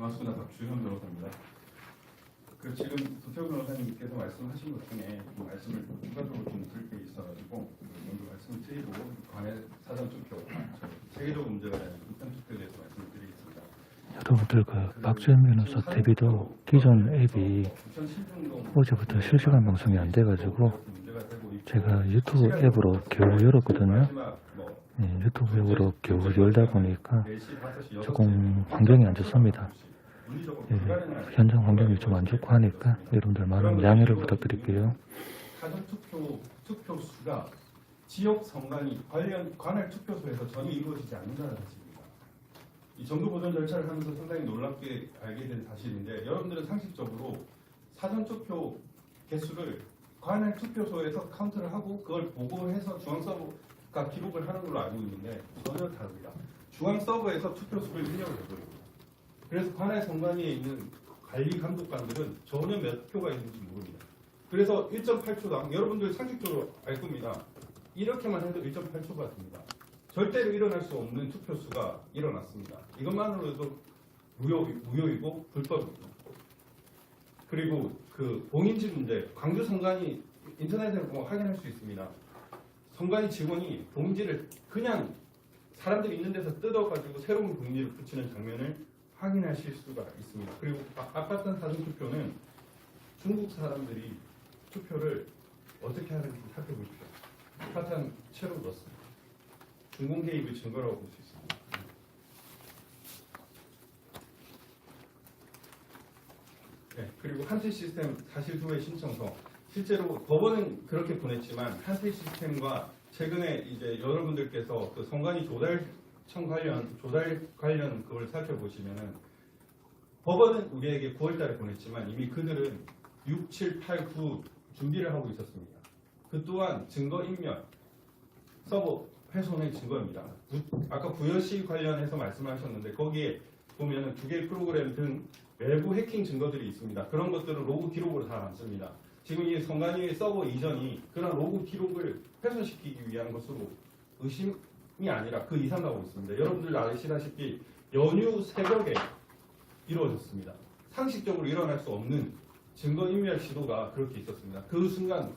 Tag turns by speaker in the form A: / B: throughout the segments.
A: 반갑습니다. 박주현 변호사입니다. 지금 도태우 변호사님께서 말씀하신 것 중에 말씀을 추가적으로 좀 드릴 게 있어가지고 먼저 말씀을 드리고 관외 사전 투표, 세계적 문제가 아닌 우편 투표에 대해서 말씀을 드리겠습니다.
B: 여러분들 박주현 변호사 TV도 기존 앱이 어제부터 실시간 방송이 안 돼가지고 제가 유튜브 앱으로 겨우 열었거든요. 유튜브 앱으로 겨우 열다 보니까 조금 환경이 안 좋습니다. 현장 환경이 좀 안 좋고 하니까 여러분들 많은 양해를 부탁드릴게요.
A: 사전 투표 수가 지역 선관위 관할 투표소에서 전혀 이루어지지 않는다는 사실입니다. 이 정도 보존 절차를 하면서 상당히 놀랍게 알게 된 사실인데, 여러분들은 상식적으로 사전 투표 개수를 관할 투표소에서 카운트를 하고 그걸 보고해서 중앙 서버가 기록을 하는 걸로 알고 있는데 전혀 다릅니다. 중앙 서버에서 투표수를 입력을 해버립니다. 그래서 관할 선관위에 있는 관리 감독관들은 전혀 몇 표가 있는지 모릅니다. 그래서 1.8초당 여러분들 상식적으로 알 겁니다. 이렇게만 해도 1.8초가 됩니다. 절대로 일어날 수 없는 투표수가 일어났습니다. 이것만으로도 무효이고 불법입니다. 그리고 봉인지 문제, 광주 선관위 인터넷에 보면 확인할 수 있습니다. 선관위 직원이 봉지를 그냥 사람들이 있는 데서 뜯어가지고 새로운 봉지를 붙이는 장면을 확인하실 수가 있습니다. 그리고 아팠던 사전투표는 중국 사람들이 투표를 어떻게 하는지 살펴보십시오. 파탄 채로 넣었습니다. 중공 개입의 증거라고 볼 수 있습니다. 네, 그리고 한태 시스템 사실 후회 신청서, 실제로 법원은 그렇게 보냈지만 한태 시스템과 최근에 이제 여러분들께서 선관위 조달청 관련 그걸 살펴보시면은 법원은 우리에게 9월달에 보냈지만 이미 그들은 6, 7, 8, 9 준비를 하고 있었습니다. 그 또한 증거 인멸, 서버 훼손의 증거입니다. 아까 부여시 관련해서 말씀하셨는데 거기에 보면은 2개의 프로그램 등 외부 해킹 증거들이 있습니다. 그런 것들은 로그 기록으로 다 남습니다. 지금 이 선관위의 서버 이전이 그런 로그 기록을 훼손시키기 위한 것으로 의심이 아니라 그 이상 나오고 있습니다. 여러분들 아시다시피 연휴 새벽에 이루어졌습니다. 상식적으로 일어날 수 없는 증거인멸 시도가 그렇게 있었습니다. 그 순간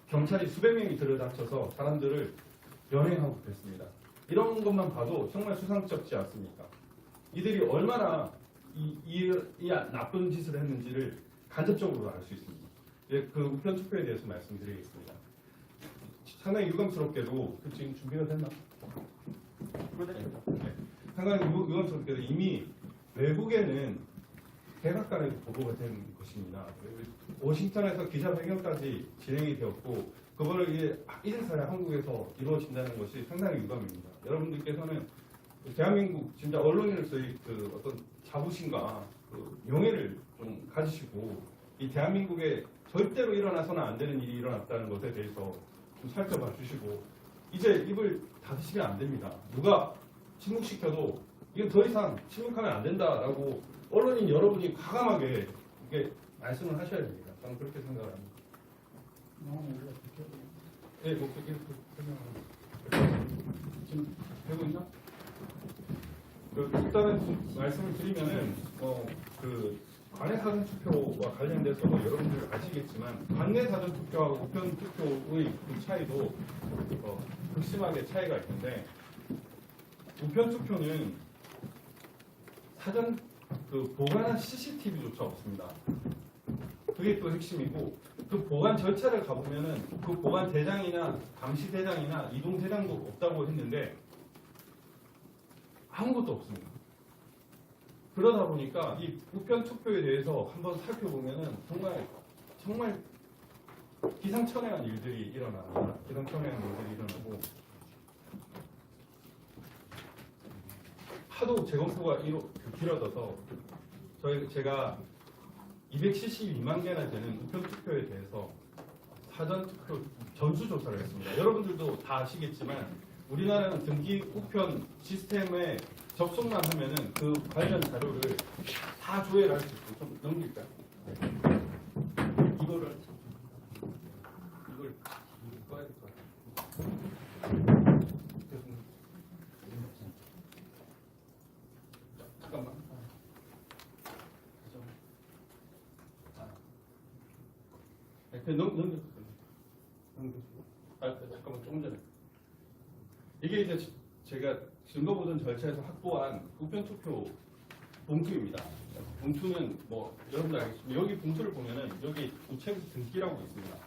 A: 경찰이 수백 명이 들여닥쳐서 사람들을 연행하고 그랬습니다. 이런 것만 봐도 정말 수상쩍지 않습니까? 이들이 얼마나 이 나쁜 짓을 했는지를 간접적으로 알 수 있습니다. 그 우편 투표에 대해서 말씀드리겠습니다. 상당히 유감스럽게도 지금 준비가 됐나? 네. 상당히 유감스럽게도 이미 외국에는 백악관에도 보고가 된 것입니다. 워싱턴에서 기자회견까지 진행이 되었고 그거를 이제 이래서야 한국에서 이루어진다는 것이 상당히 유감입니다. 여러분들께서는 대한민국 진짜 언론인으로서의 어떤 자부심과 명예를 좀 가지시고 이 대한민국에 절대로 일어나서는 안 되는 일이 일어났다는 것에 대해서 좀 살펴봐 주시고 이제 입을 닫으시면 안 됩니다. 누가 침묵시켜도 이건 더 이상 침묵하면 안 된다라고 언론인 여러분이 과감하게 이렇게 말씀을 하셔야 됩니다. 저는 그렇게 생각을 합니다. 네, 뭐 그렇게 설명합니다. 지금 되고 있나? 일단은 말씀을 드리면은 관내 사전 투표와 관련돼서도 여러분들 아시겠지만 관내 사전 투표하고 우편 투표의 그 차이도 극심하게 차이가 있는데 우편 투표는 사전 보관한 CCTV조차 없습니다. 그게 또 핵심이고 그 보관 절차를 가보면은 그 보관 대장이나 감시 대장이나 이동 대장도 없다고 했는데 아무것도 없습니다. 그러다 보니까 이 우편 투표에 대해서 한번 살펴보면은 정말 기상천외한 일들이 일어나고 하도 재검표가 길어져서 제가 272만 개나 되는 우편 투표에 대해서 사전 투표 전수조사를 했습니다. 여러분들도 다 아시겠지만 우리나라는 등기 우편 시스템에 접속만 하면은 그 관련 자료를 다 조회를 할 수 있고 좀 넘길까요? 이걸 꺼야 될 것 같아요. 잠깐만. 넘겨주세요. 잠깐만 조금 전에 이게 이제 제가 증거 보존 절차에서 확보한 우편 투표 봉투입니다. 봉투는 뭐 여러분들 알겠지만 여기 봉투를 보면은 여기 우체국 등기라고 있습니다.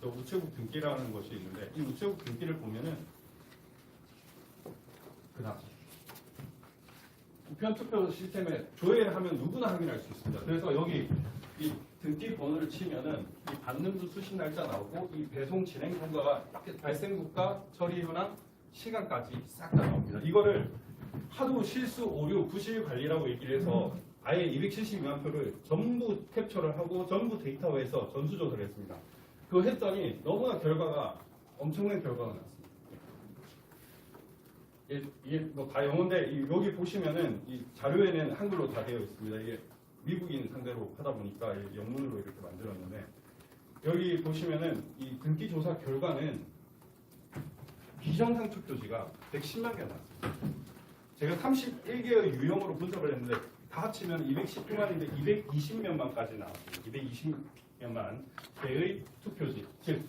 A: 우체국 등기라는 것이 있는데 이 우체국 등기를 보면은 그다음 우편 투표 시스템에 조회하면 누구나 확인할 수 있습니다. 그래서 여기 이 등기 번호를 치면은 이 받는 부 수신 날짜 나오고 이 배송 진행 통과가 발생국가 처리 현황 시간까지 싹 다 나옵니다. 이거를 하도 실수 오류 부실 관리라고 얘기를 해서 아예 272만 표를 전부 캡처를 하고 전부 데이터화해서 전수조사를 했습니다. 그거 했더니 너무나 결과가 엄청난 결과가 나왔습니다. 이게 뭐 다 영어인데 여기 보시면은 이 자료에는 한글로 다 되어 있습니다. 이게 미국인 상대로 하다 보니까 영문으로 이렇게 만들었는데 여기 보시면은 이 등기 조사 결과는 비정상 투표지가 110만 개가 나왔습니다. 제가 31개의 유형으로 분석을 했는데 다 합치면 219만인데 220몇만까지 나왔습니다. 220몇만 개의 투표지. 즉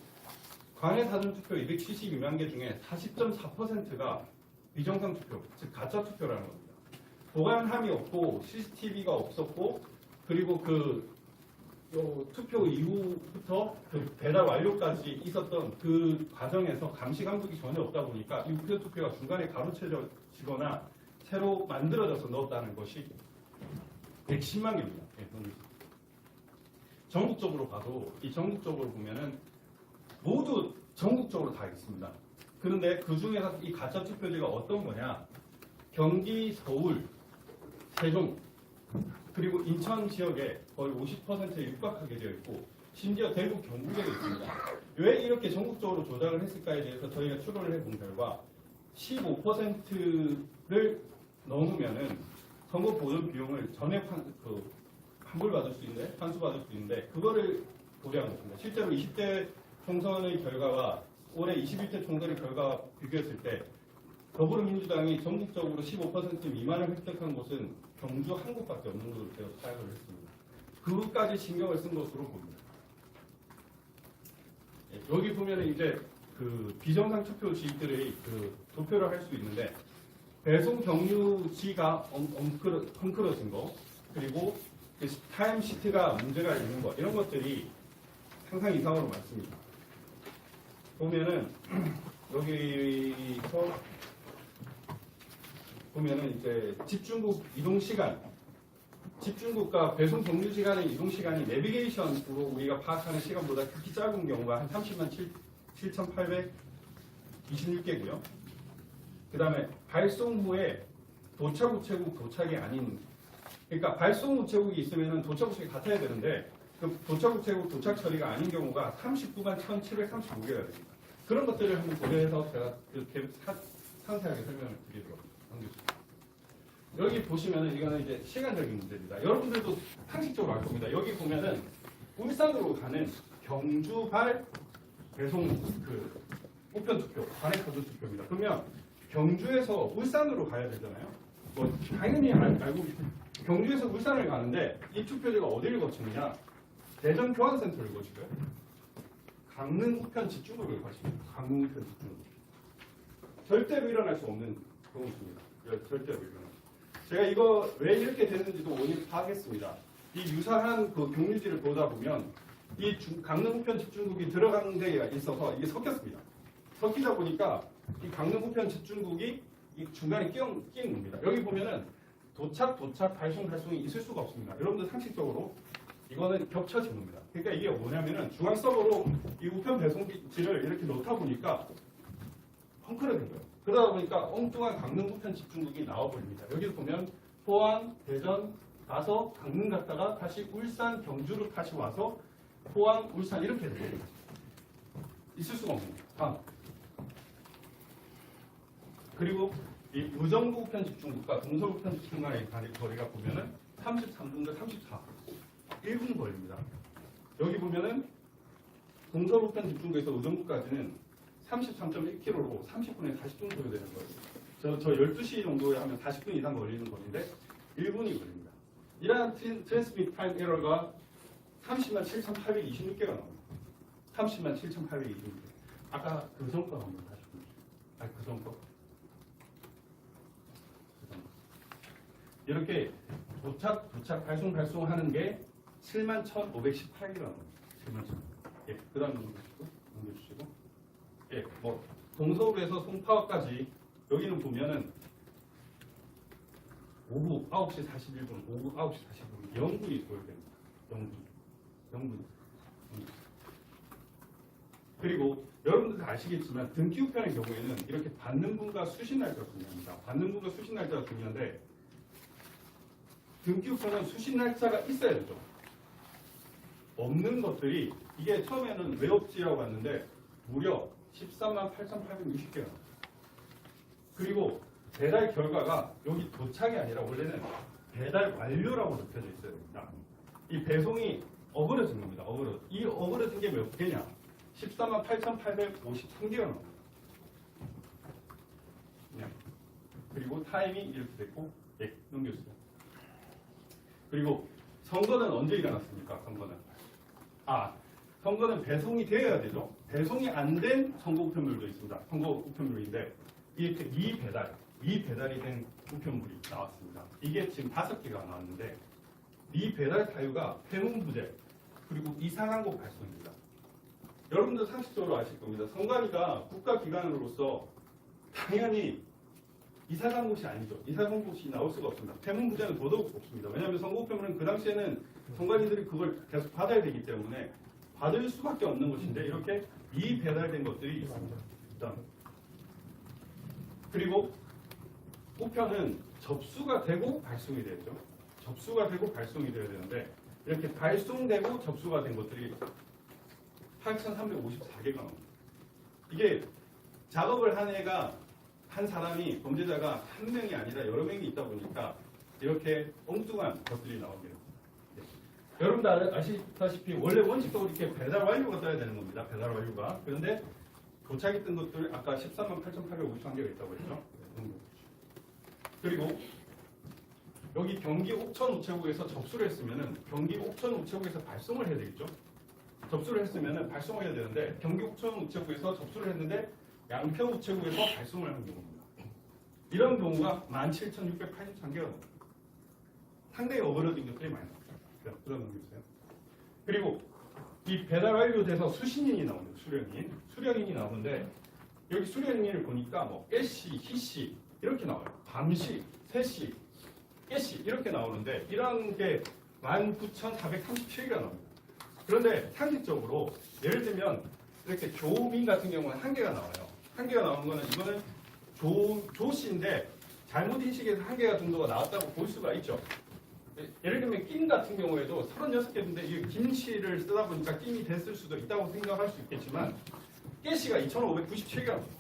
A: 관외 사전 투표 272만 개 중에 40.4%가 비정상 투표, 즉 가짜 투표라는 겁니다. 보관함이 없고 CCTV가 없었고 그리고 투표 이후부터 배달 완료까지 있었던 그 과정에서 감시 감독이 전혀 없다 보니까 이 우편 투표가 중간에 가로채지거나 새로 만들어져서 넣었다는 것이 110만 개입니다. 전국적으로 봐도 이 전국적으로 보면은 모두 전국적으로 다 있습니다. 그런데 그 중에서 이 가짜 투표지가 어떤 거냐? 경기, 서울, 세종, 그리고 인천 지역에 거의 50%에 육박하게 되어 있고 심지어 대구, 경북에도 있습니다. 왜 이렇게 전국적으로 조작을 했을까에 대해서 저희가 추론을 해본 결과 15%를 넘으면은 선거 보존 비용을 전액 환불받을 수 있는데 환수받을 수 있는데 그거를 고려한 것입니다. 실제로 20대 총선의 결과와 올해 21대 총선의 결과 비교했을 때 더불어민주당이 전국적으로 15% 미만을 획득한 곳은 경주 한 곳밖에 없는 것으로 제가 파악을 했습니다. 그것까지 신경을 쓴 것으로 봅니다. 여기 보면 이제 그 비정상 투표지들의 도표를 할 수 있는데 배송 경유지가 엉클어진 거 그리고 타임 시트가 문제가 있는 거 이런 것들이 상상 이상으로 많습니다. 보면은 여기서 보면은 이제 집중국 이동 시간, 집중국과 배송 경유 시간의 이동 시간이 내비게이션으로 우리가 파악하는 시간보다 극히 짧은 경우가 한 30만 7,826개고요. 그 다음에 발송 후에 도착 우체국 도착이 아닌, 그러니까 발송 우체국이 있으면 도착 우체국이 같아야 되는데 그 도착 우체국 도착 처리가 아닌 경우가 39만 1,735개가 됩니다. 그런 것들을 한번 고려해서 제가 이렇게 상세하게 설명을 드리도록 하겠습니다. 여기 보시면은 이거는 이제 시간적인 문제입니다. 여러분들도 상식적으로 알 겁니다. 여기 보면은 울산으로 가는 경주발 배송 우편 투표, 관외 사전 투표입니다. 그러면 경주에서 울산으로 가야 되잖아요. 뭐 당연히 알고 경주에서 울산을 가는데 이 투표지가 어디를 거치느냐? 대전 교환센터를 거치고요. 강릉 우편 집중국을 거칩니다. 강릉 우편 집중국. 절대로 일어날 수 없는 경우입니다. 절대로 일어나. 제가 이거 왜 이렇게 됐는지도 원인 파악했습니다. 이 유사한 그 경유지를 보다 보면 이 강릉 우편 집중국이 들어가는 데가 있어서 이게 섞였습니다. 섞이다 보니까 이 강릉 우편 집중국이 이 중간에 끼인 겁니다. 여기 보면은 도착, 발송이 있을 수가 없습니다. 여러분들 상식적으로 이거는 겹쳐진 겁니다. 그러니까 이게 뭐냐면은 중앙 서버로 이 우편 배송지를 이렇게 넣다 보니까 헝클어진 거예요. 그러다 보니까 엉뚱한 강릉 우편 집중국이 나와버립니다. 여기 보면 포항, 대전 가서 강릉 갔다가 다시 울산, 경주로 다시 와서 포항, 울산 이렇게 됩니다. 있을 수가 없습니다. 다음. 그리고 이 의정부 우편 집중국과 동서 우편 집중국 간의 거리가 보면은 33분과 34, 1분 거리입니다. 여기 보면은 동서 우편 집중국에서 의정부까지는 33.1km로 30분에 40분 소요되는 거예요. 저 12시 정도에 하면 40분 이상 걸리는 거리인데 1분이 걸립니다. 이러한 트랜스미트 타임 에러가 30만 7,826개가 나옵니다. 30만 7,820개. 아까 그 성과 한번 다시 보여주세요. 아니, 그 성과. 이렇게 도착, 발송하는 게 71,518개가 나옵니다. 7만. 예, 그 다음 넘겨주시고. 예, 뭐, 동서울에서 송파까지 여기는 보면은 오후 9시 41분, 오후 9시 41분, 0분이 소요됩니다. 0분. 그리고 여러분들 다 아시겠지만 등기 우편의 경우에는 이렇게 받는 분과 수신 날짜가 중요합니다. 받는 분과 수신 날짜가 중요한데 등기 우편은 수신 날짜가 있어야 되죠. 없는 것들이 이게 처음에는 왜 없지라고 봤는데 무려 13만 8,860개가 나와요. 그리고 배달 결과가 여기 도착이 아니라 원래는 배달 완료라고 적혀져 있어야 됩니다. 이 배송이 어그러진 겁니다. 이 어그러진 게 몇 개냐? 14만 8,853개가 나옵니다. 그리고 타임이 이렇게 됐고, 예, 넘겨주세요. 그리고 선거는 언제 일어났습니까? 선거는 배송이 되어야 되죠. 배송이 안 된 선거 우편물도 있습니다. 선거 우편물인데 미배달이 된 우편물이 나왔습니다. 이게 지금 5개가 나왔는데 미배달 사유가 폐문부재 그리고 이상한 곳 발송입니다. 여러분들 상식적으로 아실 겁니다. 선관위가 국가기관으로서 당연히 이사간 곳이 아니죠. 이사간 곳이 나올 수가 없습니다. 폐문부재는 더더욱 없습니다. 왜냐하면 선거우편물은 그 당시에는 선관위들이 그걸 계속 받아야 되기 때문에 받을 수밖에 없는 것인데 이렇게 미배달된 것들이 있습니다. 일단 그리고 우편은 접수가 되고 발송이 되죠. 접수가 되고 발송이 되어야 되는데 이렇게 발송되고 접수가 된 것들이 8,354개가 나옵니다. 이게 작업을 한 사람이 범죄자가 한 명이 아니라 여러 명이 있다 보니까 이렇게 엉뚱한 것들이 나오게 됩니다. 네. 여러분들 아시다시피 원래 원칙적으로 이렇게 배달 완료가 떠야 되는 겁니다. 배달 완료가. 그런데 도착이 뜬 것들 아까 13만 8,851개가 있다고 했죠. 그리고 여기 경기 옥천 우체국에서 접수를 했으면은 경기 옥천 우체국에서 발송을 해야 되겠죠. 접수를 했으면은 발송을 해야 되는데 경기 옥천 우체국에서 접수를 했는데 양평 우체국에서 발송을 하는 경우입니다. 이런 경우가 17,683개가 나옵니다. 상당히 어그러진 것들이 많이 나옵니다. 그런 넘겨주세요. 그리고 이 배달 완료돼서 수신인이 나옵니다. 수령인이 나오는데 여기 수령인을 보니까 뭐 깨씨, 희씨 이렇게 나와요. 밤씨, 새씨, 깨씨 이렇게 나오는데 이런 게 19,437개가 나옵니다. 그런데 상식적으로 예를 들면 이렇게 조민 같은 경우는 1개가 나와요. 1개가 나오는 거는 이거는 조씨인데 잘못 인식해서 1개가 정도가 나왔다고 볼 수가 있죠. 예를 들면 낀 같은 경우에도 36개인데 이 김씨를 쓰다 보니까 낀이 됐을 수도 있다고 생각할 수 있겠지만 깨씨가 2,597개가 나옵니다.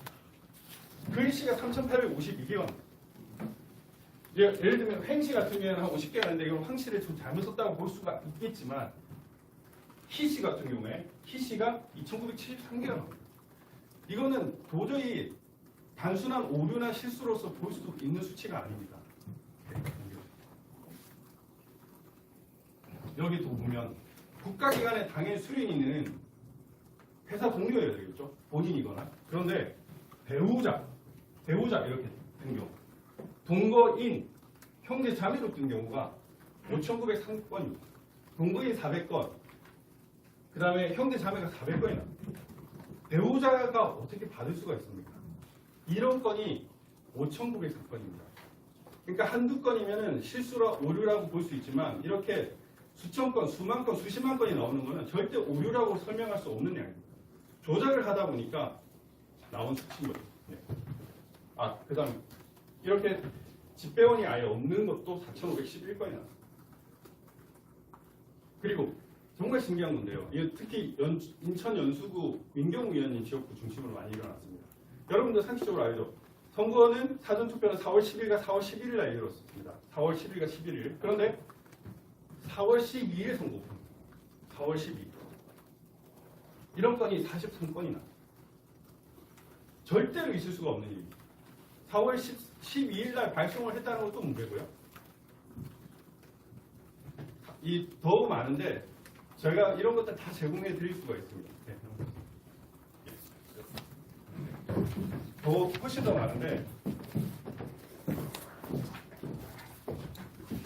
A: 글씨가 3,852개가 나옵니다. 예를 들면 횡씨 같은 경우에는 한 50개가 있는데 이건 황씨를 좀 잘못 썼다고 볼 수가 있겠지만 희씨 같은 경우에 희씨가 2,973개가 나옵니다. 이거는 도저히 단순한 오류나 실수로서 볼 수 있는 수치가 아닙니다. 여기도 보면 국가기관의 당일 수령인은 회사 동료여야 되겠죠. 본인이거나. 그런데 배우자 이렇게 된 경우. 동거인, 형제 자매로 뜬 경우가 5,903건입니다. 동거인 400건, 그 다음에 형제 자매가 400건이 납니다. 배우자가 어떻게 받을 수가 있습니까? 이런 건이 5,903건입니다. 그러니까 한두 건이면은 실수라 오류라고 볼 수 있지만 이렇게 수천 건, 수만 건, 수십만 건이 나오는 거는 절대 오류라고 설명할 수 없는 양입니다. 조작을 하다 보니까 나온 수치인 거죠. 네. 그 다음 이렇게 집배원이 아예 없는 것도 4,511건이 나왔습니다. 그리고 정말 신기한 건데요. 특히 인천 연수구 민경우 의원님 지역구 중심으로 많이 일어났습니다. 여러분들 상식적으로 알죠? 선거는 사전투표는 4월 10일과 4월 11일 날 이뤘습니다. 4월 10일과 11일. 그런데 4월 12일 선거입니다. 4월 12일. 이런 건이 43건이나. 절대로 있을 수가 없는 일입니다. 4월 12일 날 발송을 했다는 것도 문제고요. 더 많은데 저희가 이런 것들 다 제공해 드릴 수가 있습니다. 네. 훨씬 더 많은데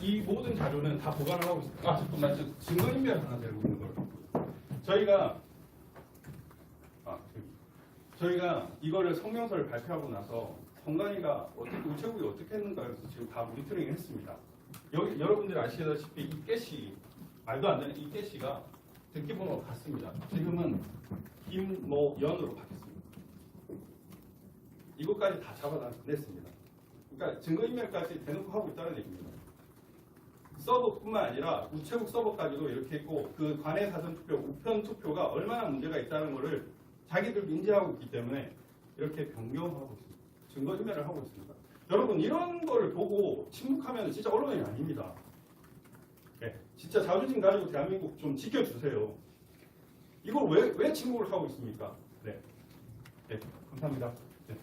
A: 이 모든 자료는 다 보관을 하고 있습니다. 아 잠깐만, 저 증거인멸 하나 들고 있는 걸. 저희가 이거를 성명서를 발표하고 나서 성관이가 어떻게 우체국이 어떻게 했는가 해서 지금 다 모니터링을 했습니다. 여러분들이 아시다시피 이 깨시 말도 안 되는 이 깨시가 등기번호가 같습니다. 지금은 김모연으로 바뀌었습니다. 이것까지 다 잡아냈습니다. 그러니까 증거인멸까지 대놓고 하고 있다는 얘기입니다. 서버뿐만 아니라 우체국 서버까지도 이렇게 있고 그 관내 사전 투표, 우편 투표가 얼마나 문제가 있다는 것을 자기들도 인지하고 있기 때문에 이렇게 변경하고 있습니다. 증거인멸을 하고 있습니다. 여러분 이런 거를 보고 침묵하면 진짜 언론이 아닙니다. 네, 진짜 자존심 가지고 대한민국 좀 지켜주세요. 이걸 왜 침묵을 하고 있습니까? 네, 감사합니다. 네.